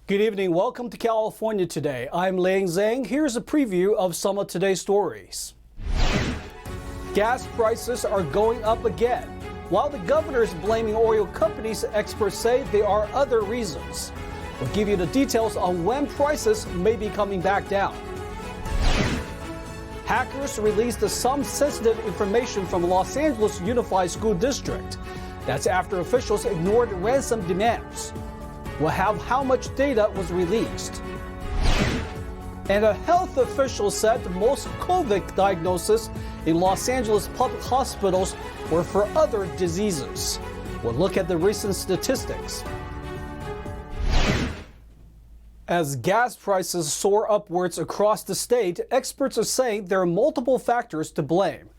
Good evening. Welcome to California Today. I'm Liang Zhang. Here's a preview of some of today's stories. Gas prices are going up again. While the governor is blaming oil companies, experts say there are other reasons. We'll give you the details on when prices may be coming back down. Hackers released some sensitive information from Los Angeles Unified School District. That's after officials ignored ransom demands. We'll have how much data was released. And a health official said most COVID diagnoses in Los Angeles public hospitals were for other diseases. We'll look at the recent statistics. As gas prices soar upwards across the state, experts are saying there are multiple factors to blame.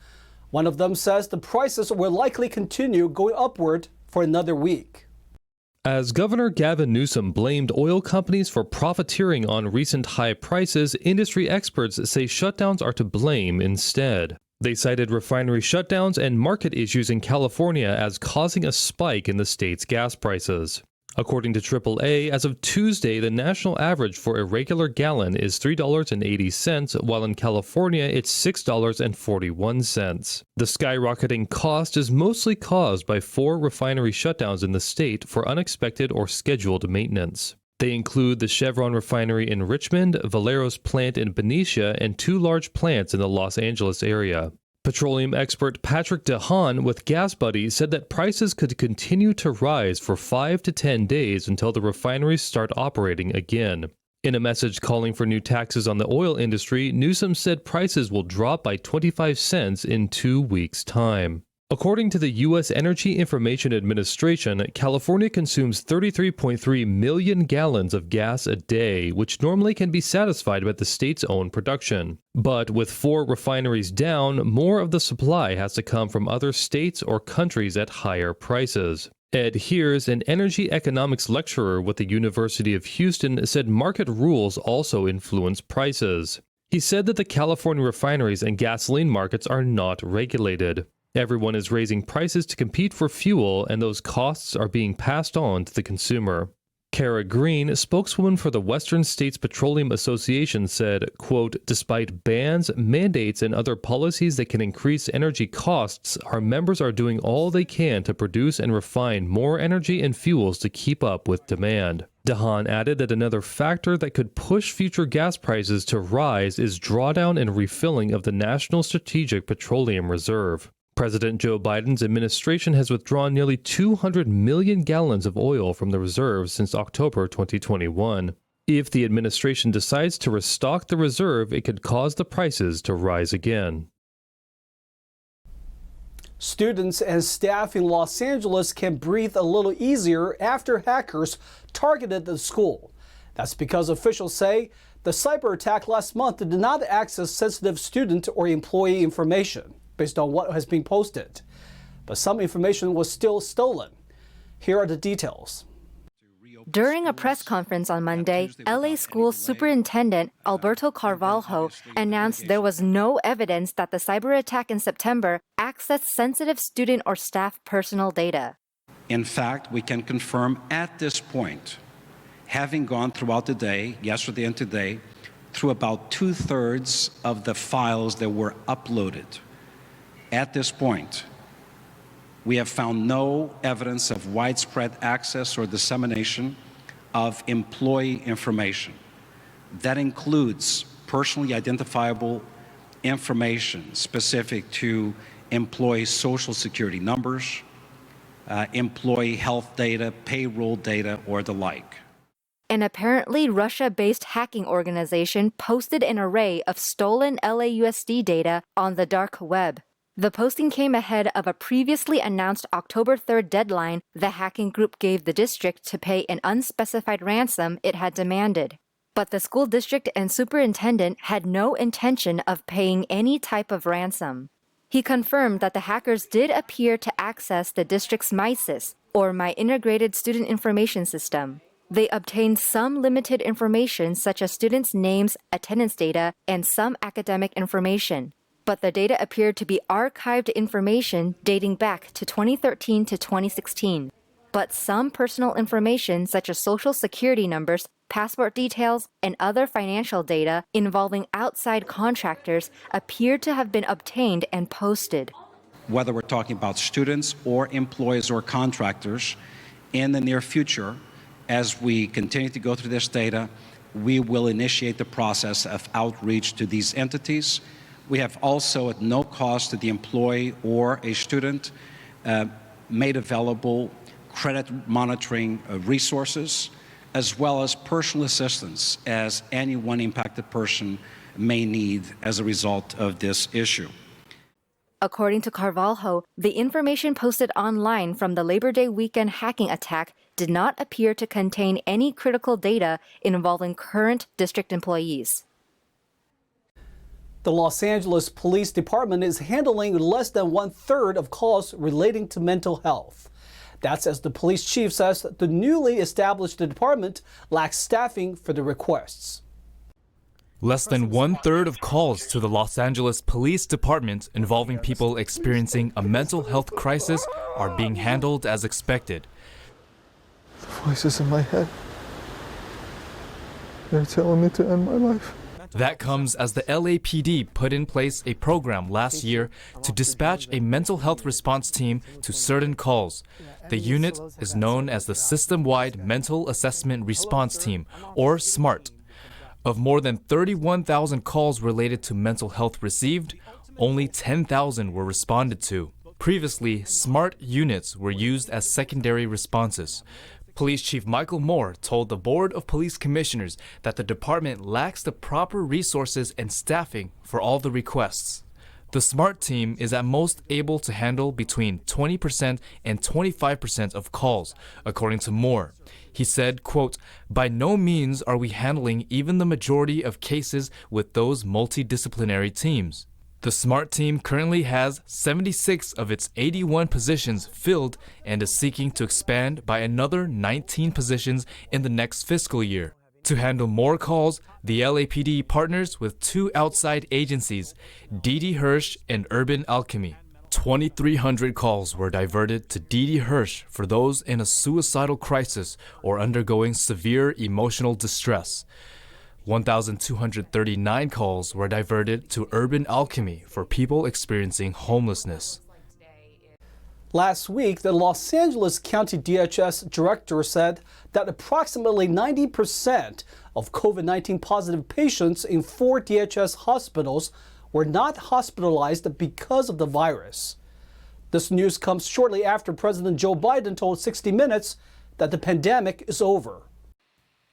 One of them says the prices will likely continue going upward for another week. As Governor Gavin Newsom blamed oil companies for profiteering on recent high prices, industry experts say shutdowns are to blame instead. They cited refinery shutdowns and market issues in California as causing a spike in the state's gas prices. According to AAA, as of Tuesday, the national average for a regular gallon is $3.80, while in California it's $6.41. The skyrocketing cost is mostly caused by 4 refinery shutdowns in the state for unexpected or scheduled maintenance. They include the Chevron refinery in Richmond, Valero's plant in Benicia, and 2 large plants in the Los Angeles area. Petroleum expert Patrick DeHaan with Gas Buddy said that prices could continue to rise for 5 to 10 days until the refineries start operating again. In a message calling for new taxes on the oil industry, Newsom said prices will drop by 25 cents in 2 weeks' time. According to the U.S. Energy Information Administration, California consumes 33.3 million gallons of gas a day, which normally can be satisfied by the state's own production. But with 4 refineries down, more of the supply has to come from other states or countries at higher prices. Ed Heers, an energy economics lecturer with the University of Houston, said market rules also influence prices. He said that the California refineries and gasoline markets are not regulated. Everyone is raising prices to compete for fuel, and those costs are being passed on to the consumer. Kara Green, spokeswoman for the Western States Petroleum Association, said, quote, "Despite bans, mandates, and other policies that can increase energy costs, our members are doing all they can to produce and refine more energy and fuels to keep up with demand." DeHaan added that another factor that could push future gas prices to rise is drawdown and refilling of the National Strategic Petroleum Reserve. President Joe Biden's administration has withdrawn nearly 200 million gallons of oil from the reserve since October 2021. If the administration decides to restock the reserve, it could cause the prices to rise again. Students and staff in Los Angeles can breathe a little easier after hackers targeted the school. That's because officials say the cyber attack last month did not access sensitive student or employee information based on what has been posted. But some information was still stolen. Here are the details. During a press conference on Monday, LA School Superintendent Alberto Carvalho announced there was no evidence that the cyber attack in September accessed sensitive student or staff personal data. In fact, we can confirm at this point, having gone throughout the day, yesterday and today, through about 2/3 of the files that were uploaded. At this point, we have found no evidence of widespread access or dissemination of employee information. That includes personally identifiable information specific to employee social security numbers, employee health data, payroll data, or the like. An apparently Russia-based hacking organization posted an array of stolen LAUSD data on the dark web. The posting came ahead of a previously announced October 3rd deadline the hacking group gave the district to pay an unspecified ransom it had demanded. But the school district and superintendent had no intention of paying any type of ransom. He confirmed that the hackers did appear to access the district's MySys, or My Integrated Student Information System. They obtained some limited information such as students' names, attendance data, and some academic information. But the data appeared to be archived information dating back to 2013 to 2016. But some personal information, such as social security numbers, passport details, and other financial data involving outside contractors appeared to have been obtained and posted. Whether we're talking about students or employees or contractors, in the near future, as we continue to go through this data, we will initiate the process of outreach to these entities. We have also, at no cost to the employee or a student, made available credit monitoring resources, as well as personal assistance as any one impacted person may need as a result of this issue. According to Carvalho, the information posted online from the Labor Day weekend hacking attack did not appear to contain any critical data involving current district employees. The Los Angeles Police Department is handling less than 1/3 of calls relating to mental health. That's as the police chief says the newly established department lacks staffing for the requests. Less than 1/3 of calls to the Los Angeles Police Department involving people experiencing a mental health crisis are being handled as expected. The voices in my head, they're telling me to end my life. That comes as the LAPD put in place a program last year to dispatch a mental health response team to certain calls. The unit is known as the System-Wide Mental Assessment Response Team, or SMART. Of more than 31,000 calls related to mental health received, only 10,000 were responded to. Previously, SMART units were used as secondary responses. Police Chief Michael Moore told the Board of Police Commissioners that the department lacks the proper resources and staffing for all the requests. The SMART team is at most able to handle between 20% and 25% of calls, according to Moore. He said, quote, "By no means are we handling even the majority of cases with those multidisciplinary teams." The SMART team currently has 76 of its 81 positions filled and is seeking to expand by another 19 positions in the next fiscal year. To handle more calls, the LAPD partners with two outside agencies, D.D. Hirsch and Urban Alchemy. 2,300 calls were diverted to D.D. Hirsch for those in a suicidal crisis or undergoing severe emotional distress. 1,239 calls were diverted to Urban Alchemy for people experiencing homelessness. Last week, the Los Angeles County DHS director said that approximately 90% of COVID-19 positive patients in 4 DHS hospitals were not hospitalized because of the virus. This news comes shortly after President Joe Biden told 60 Minutes that the pandemic is over.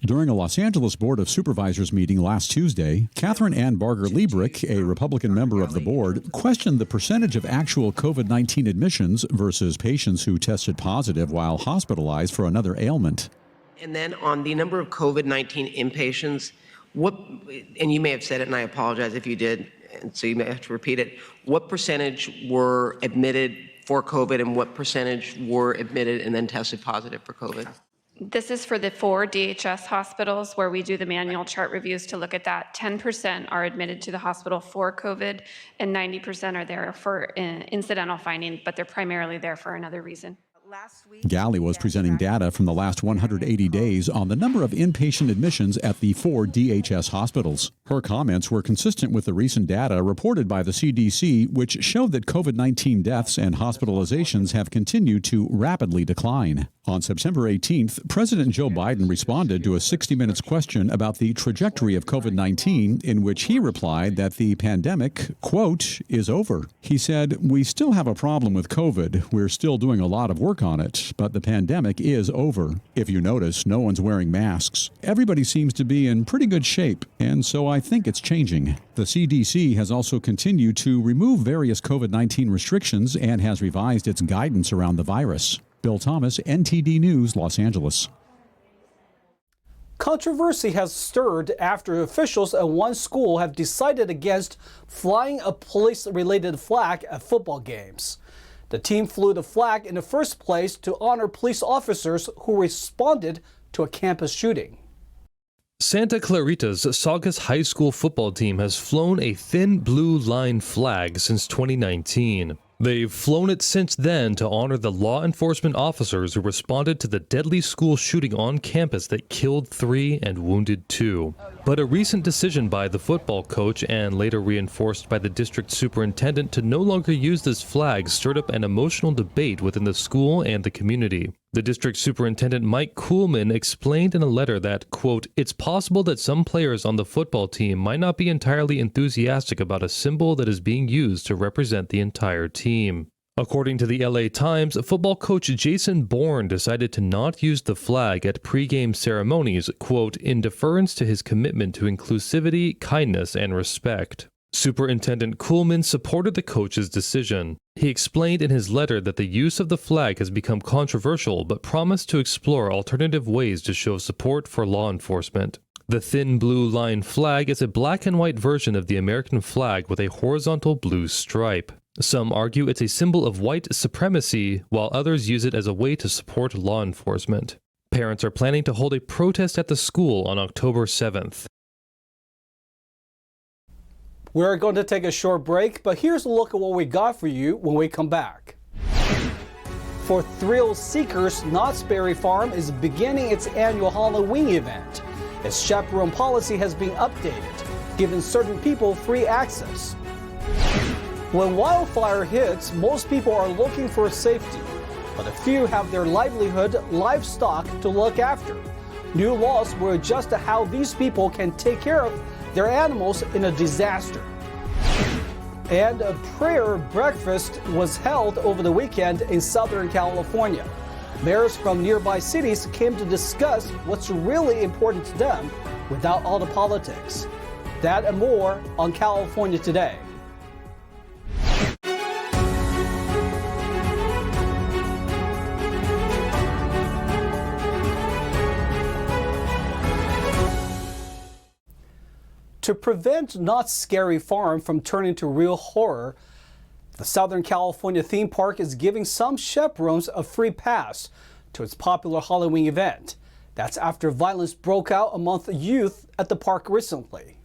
During a Los Angeles Board of Supervisors meeting last Tuesday, Catherine Ann Barger-Liebrich, a Republican member of the board, questioned the percentage of actual COVID-19 admissions versus patients who tested positive while hospitalized for another ailment. And then on the number of COVID-19 inpatients, and you may have said it and I apologize if you did, and so you may have to repeat it, what percentage were admitted for COVID and what percentage were admitted and then tested positive for COVID? This is for the 4 DHS hospitals where we do the manual chart reviews to look at that. 10% are admitted to the hospital for COVID and 90% are there for incidental finding, but they're primarily there for another reason. Galley was presenting data from the last 180 days on the number of inpatient admissions at the 4 DHS hospitals. Her comments were consistent with the recent data reported by the CDC, which showed that COVID-19 deaths and hospitalizations have continued to rapidly decline. On September 18th, President Joe Biden responded to a 60 Minutes question about the trajectory of COVID-19, in which he replied that the pandemic, quote, is over. He said, "We still have a problem with COVID. We're still doing a lot of work on it, but the pandemic is over. If you notice, no one's wearing masks. Everybody seems to be in pretty good shape, and so I think it's changing." The CDC has also continued to remove various COVID-19 restrictions and has revised its guidance around the virus. Bill Thomas, NTD News, Los Angeles. Controversy has stirred after officials at one school have decided against flying a police-related flag at football games. The team flew the flag in the first place to honor police officers who responded to a campus shooting. Santa Clarita's Saugus High School football team has flown a thin blue line flag since 2019. They've flown it since then to honor the law enforcement officers who responded to the deadly school shooting on campus that killed 3 and wounded 2. But a recent decision by the football coach, and later reinforced by the district superintendent, to no longer use this flag stirred up an emotional debate within the school and the community. The district superintendent, Mike Kuhlman, explained in a letter that, quote, "It's possible that some players on the football team might not be entirely enthusiastic about a symbol that is being used to represent the entire team." According to the LA Times, football coach Jason Bourne decided to not use the flag at pre-game ceremonies, quote, "in deference to his commitment to inclusivity, kindness, and respect." Superintendent Kuhlman supported the coach's decision. He explained in his letter that the use of the flag has become controversial, but promised to explore alternative ways to show support for law enforcement. The thin blue line flag is a black and white version of the American flag with a horizontal blue stripe. Some argue it's a symbol of white supremacy, while others use it as a way to support law enforcement. Parents are planning to hold a protest at the school on October 7th. We're going to take a short break, but here's a look at what we got for you when we come back. For thrill seekers, Knott's Berry Farm is beginning its annual Halloween event. Its chaperone policy has been updated, giving certain people free access. When wildfire hits, most people are looking for safety, but a few have their livelihood, livestock, to look after. New laws will adjust to how these people can take care of their animals in a disaster. And a prayer breakfast was held over the weekend in Southern California. Mayors from nearby cities came to discuss what's really important to them without all the politics. That and more on California Today. To prevent Knott's Scary Farm from turning to real horror, the Southern California theme park is giving some chaperones a free pass to its popular Halloween event. That's after violence broke out among youth at the park recently.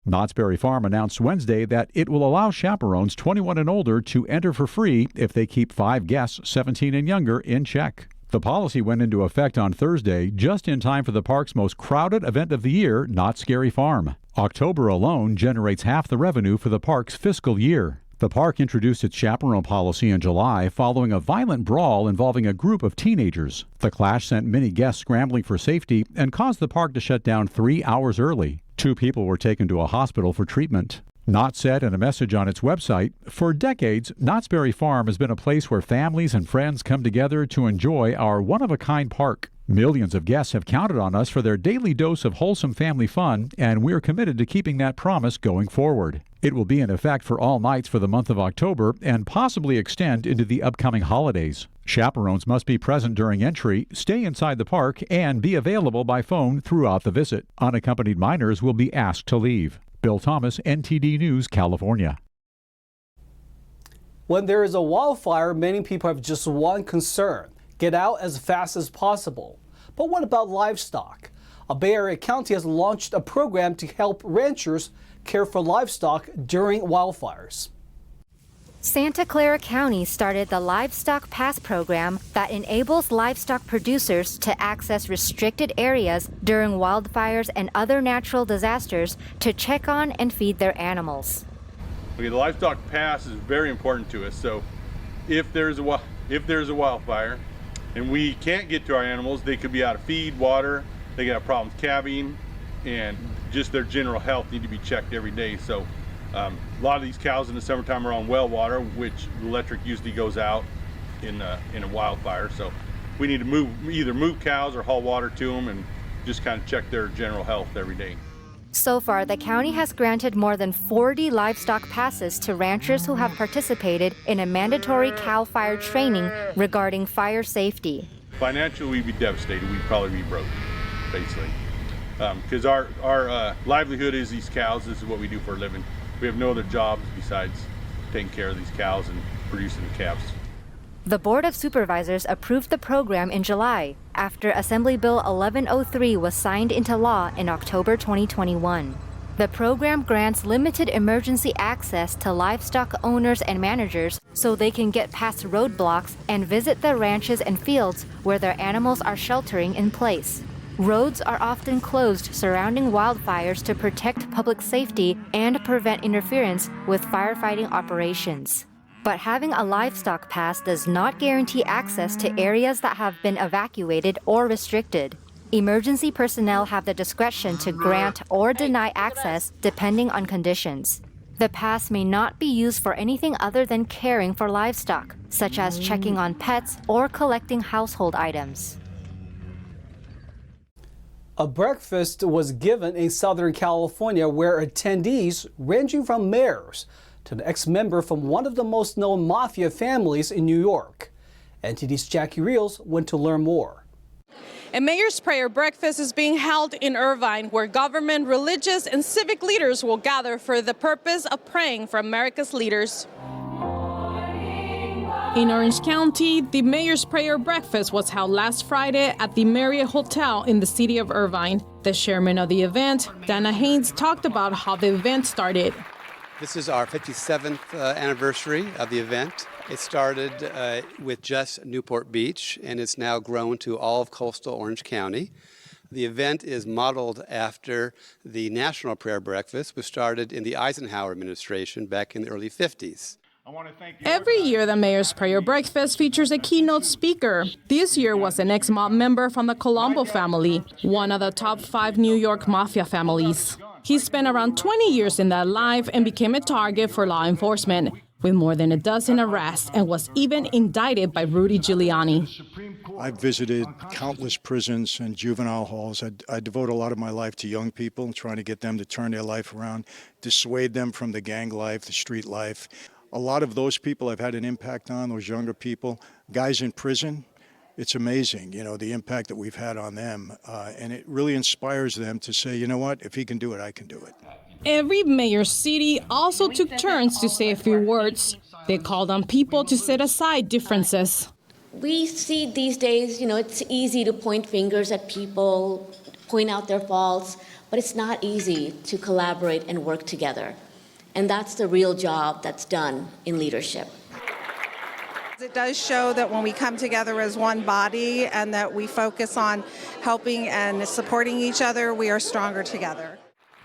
Knott's Berry Farm announced Wednesday that it will allow chaperones 21 and older to enter for free if they keep 5 guests 17 and younger in check. The policy went into effect on Thursday, just in time for the park's most crowded event of the year, Knott's Scary Farm. October alone generates half the revenue for the park's fiscal year. The park introduced its chaperone policy in July following a violent brawl involving a group of teenagers. The clash sent many guests scrambling for safety and caused the park to shut down 3 hours early. 2 people were taken to a hospital for treatment. Knott said in a message on its website, "For decades, Knott's Berry Farm has been a place where families and friends come together to enjoy our one-of-a-kind park. Millions of guests have counted on us for their daily dose of wholesome family fun, and we're committed to keeping that promise going forward. It will be in effect for all nights for the month of October and possibly extend into the upcoming holidays. Chaperones must be present during entry, stay inside the park, and be available by phone throughout the visit. Unaccompanied minors will be asked to leave." Bill Thomas, NTD News, California. When there is a wildfire, many people have just one concern: get out as fast as possible. But what about livestock? A Bay Area county has launched a program to help ranchers care for livestock during wildfires. Santa Clara County started the Livestock Pass program that enables livestock producers to access restricted areas during wildfires and other natural disasters to check on and feed their animals. Okay, the Livestock Pass is very important to us. So if there's a wildfire and we can't get to our animals, they could be out of feed, water, they could have problems calving, and just their general health need to be checked every day. So a lot of these cows in the summertime are on well water, which the electric usually goes out in a wildfire. So we need to either move cows or haul water to them and just kind of check their general health every day. So far, the county has granted more than 40 livestock passes to ranchers who have participated in a mandatory CAL FIRE training regarding fire safety. Financially, we'd be devastated. We'd probably be broke, basically. Because our livelihood is these cows. This is what we do for a living. We have no other jobs besides taking care of these cows and producing the calves. The Board of Supervisors approved the program in July after Assembly Bill 1103 was signed into law in October 2021. The program grants limited emergency access to livestock owners and managers so they can get past roadblocks and visit the ranches and fields where their animals are sheltering in place. Roads are often closed surrounding wildfires to protect public safety and prevent interference with firefighting operations. But having a livestock pass does not guarantee access to areas that have been evacuated or restricted. Emergency personnel have the discretion to grant or deny access depending on conditions. The pass may not be used for anything other than caring for livestock, such as checking on pets or collecting household items. A breakfast was given in Southern California where attendees, ranging from mayors to an ex-member from one of the most known mafia families in New York. NTD's Jackie Reels went to learn more. A mayor's prayer breakfast is being held in Irvine, where government, religious, and civic leaders will gather for the purpose of praying for America's leaders. In Orange County, the mayor's prayer breakfast was held last Friday at the Marriott Hotel in the city of Irvine. The chairman of the event, Dana Haynes, talked about how the event started. This is our 57th anniversary of the event. It started with just Newport Beach, and it's now grown to all of coastal Orange County. The event is modeled after the National Prayer Breakfast, which started in the Eisenhower administration back in the early 50s. Every year, the Mayor's Prayer Breakfast features a keynote speaker. This year was an ex-mob member from the Colombo family, one of the top 5 New York mafia families. He spent around 20 years in that life and became a target for law enforcement, with more than a dozen arrests, and was even indicted by Rudy Giuliani. I've visited countless prisons and juvenile halls. I devote a lot of my life to young people, trying to get them to turn their life around, dissuade them from the gang life, the street life. A lot of those people I've had an impact on, those younger people, guys in prison. It's amazing, the impact that we've had on them. And it really inspires them to say, you know what, if he can do it, I can do it. Every mayor's city also took turns to say a few words. They called on people to set aside differences. We see these days, it's easy to point fingers at people, point out their faults, but it's not easy to collaborate and work together. And that's the real job that's done in leadership. It does show that when we come together as one body and that we focus on helping and supporting each other, we are stronger together.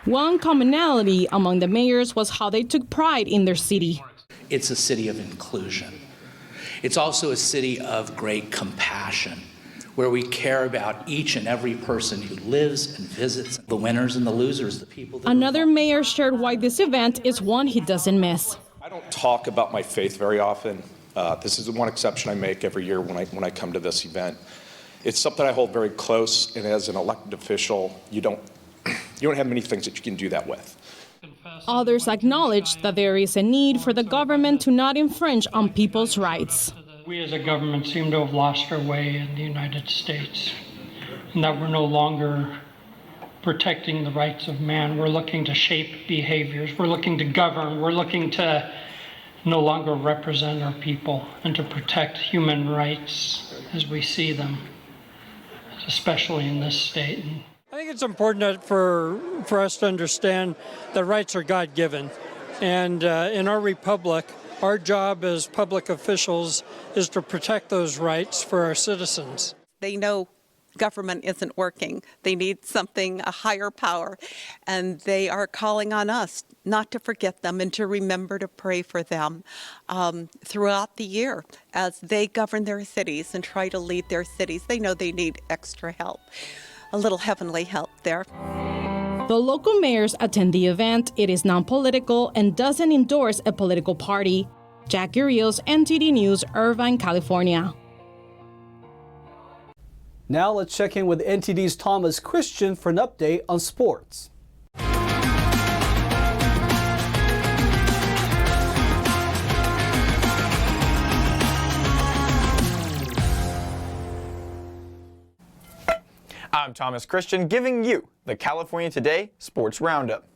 One commonality among the mayors was how they took pride in their city. It's a city of inclusion. It's also a city of great compassion, where we care about each and every person who lives and visits, the winners and the losers, the people that Another mayor shared why this event is one he doesn't miss. I don't talk about my faith very often. This is the one exception I make every year when I come to this event. It's something I hold very close, and as an elected official, you don't have many things that you can do that with. Others acknowledge that there is a need for the government to not infringe on people's rights. We as a government seem to have lost our way in the United States, and that we're no longer protecting the rights of man. We're looking to shape behaviors. We're looking to govern. We're looking to no longer represent our people and to protect human rights as we see them, especially in this state. I think it's important for us to understand that rights are God-given. And in our republic, our job as public officials is to protect those rights for our citizens. They know government isn't working. They need something, a higher power, and they are calling on us not to forget them and to remember to pray for them throughout the year as they govern their cities and try to lead their cities. They know they need extra help, a little heavenly help there. The local mayors attend the event. It is non-political and doesn't endorse a political party. Jackie Rios, NTD News, Irvine, California. Now let's check in with NTD's Thomas Christian for an update on sports. I'm Thomas Christian, giving you the California Today Sports Roundup.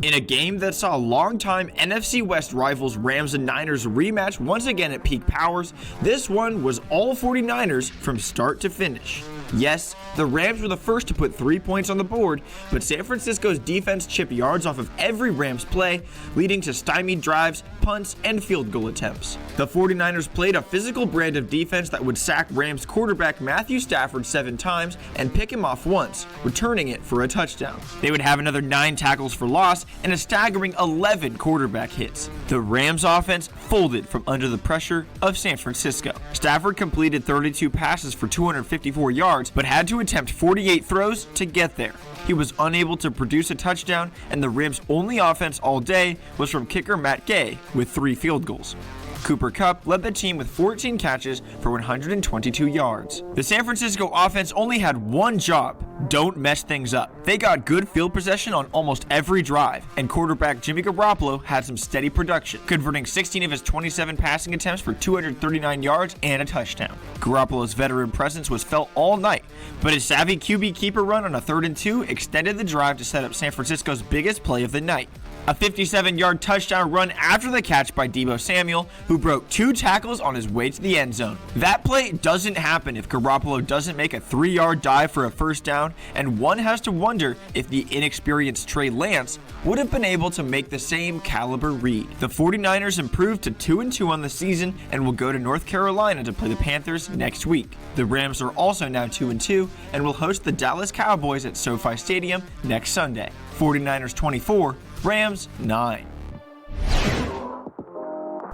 In a game that saw longtime NFC West rivals Rams and Niners rematch once again at peak powers, this one was all 49ers from start to finish. Yes, the Rams were the first to put 3 points on the board, but San Francisco's defense chipped yards off of every Rams play, leading to stymied drives, punts, and field goal attempts. The 49ers played a physical brand of defense that would sack Rams quarterback Matthew Stafford 7 times and pick him off once, returning it for a touchdown. They would have another 9 tackles for loss and a staggering 11 quarterback hits. The Rams offense folded from under the pressure of San Francisco. Stafford completed 32 passes for 254 yards, but had to attempt 48 throws to get there. He was unable to produce a touchdown, and the Rams' only offense all day was from kicker Matt Gay with 3 field goals. Cooper Kupp led the team with 14 catches for 122 yards. The San Francisco offense only had one job: don't mess things up. They got good field possession on almost every drive, and quarterback Jimmy Garoppolo had some steady production, converting 16 of his 27 passing attempts for 239 yards and a touchdown. Garoppolo's veteran presence was felt all night, but his savvy QB keeper run on a 3rd and 2 extended the drive to set up San Francisco's biggest play of the night. A 57-yard touchdown run after the catch by Deebo Samuel, who broke 2 tackles on his way to the end zone. That play doesn't happen if Garoppolo doesn't make a 3-yard dive for a first down, and one has to wonder if the inexperienced Trey Lance would have been able to make the same caliber read. The 49ers improved to 2-2 on the season and will go to North Carolina to play the Panthers next week. The Rams are also now 2-2 and will host the Dallas Cowboys at SoFi Stadium next Sunday. 49ers 24, Rams 9.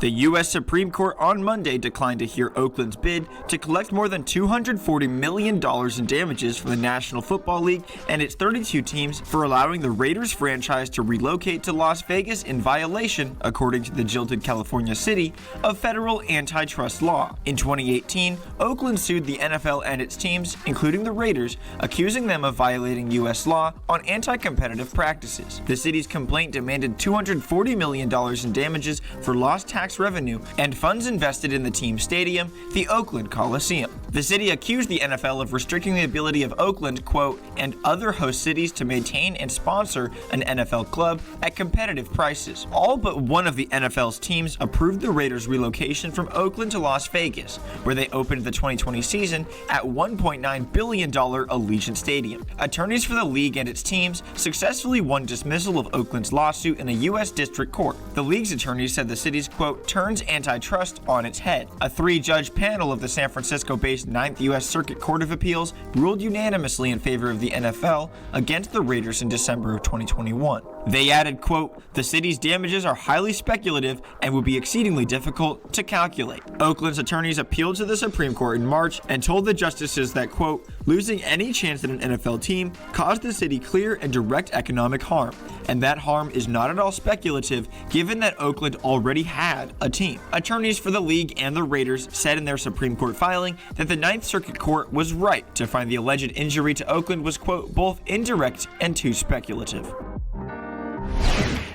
The U.S. Supreme Court on Monday declined to hear Oakland's bid to collect more than $240 million in damages from the National Football League and its 32 teams for allowing the Raiders franchise to relocate to Las Vegas in violation, according to the jilted California city, of federal antitrust law. In 2018, Oakland sued the NFL and its teams, including the Raiders, accusing them of violating U.S. law on anti-competitive practices. The city's complaint demanded $240 million in damages for lost tax revenue and funds invested in the team's stadium, the Oakland Coliseum. The city accused the NFL of restricting the ability of Oakland, quote, and other host cities to maintain and sponsor an NFL club at competitive prices. All but one of the NFL's teams approved the Raiders' relocation from Oakland to Las Vegas, where they opened the 2020 season at $1.9 billion Allegiant Stadium. Attorneys for the league and its teams successfully won dismissal of Oakland's lawsuit in a U.S. district court. The league's attorneys said the city's, quote, turns antitrust on its head. A 3-judge panel of the San Francisco-based 9th U.S. Circuit Court of Appeals ruled unanimously in favor of the NFL against the Raiders in December of 2021. They added, quote, the city's damages are highly speculative and would be exceedingly difficult to calculate. Oakland's attorneys appealed to the Supreme Court in March and told the justices that, quote, losing any chance at an NFL team caused the city clear and direct economic harm, and that harm is not at all speculative given that Oakland already had a team. Attorneys for the league and the Raiders said in their Supreme Court filing that the 9th Circuit Court was right to find the alleged injury to Oakland was, quote, both indirect and too speculative.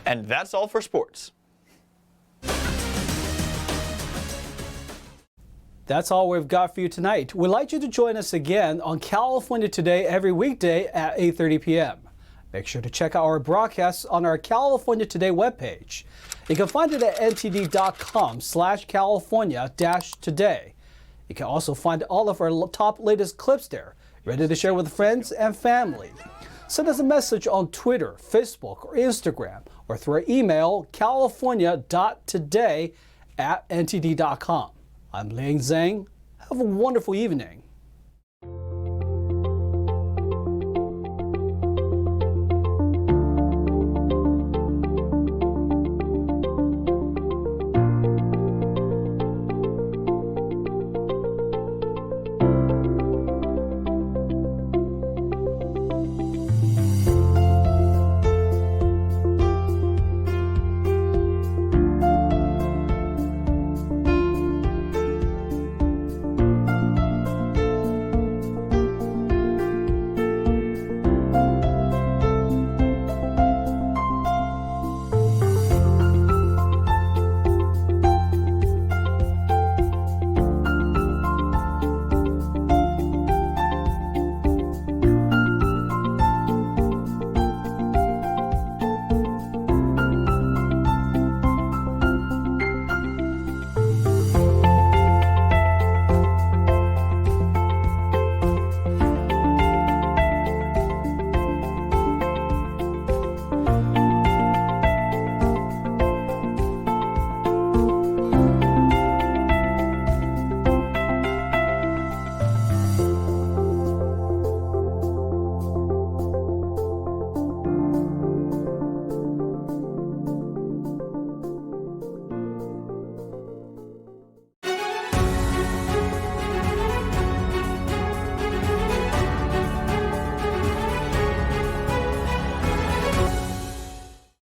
And that's all for sports. That's all we've got for you tonight. We'd like you to join us again on California Today every weekday at 8:30 p.m. Make sure to check out our broadcasts on our California Today webpage. You can find it at ntd.com/California-today. You can also find all of our top latest clips there, ready to share with friends and family. Send us a message on Twitter, Facebook, or Instagram, or through our email, california.today@ntd.com. I'm Ling Zhang. Have a wonderful evening.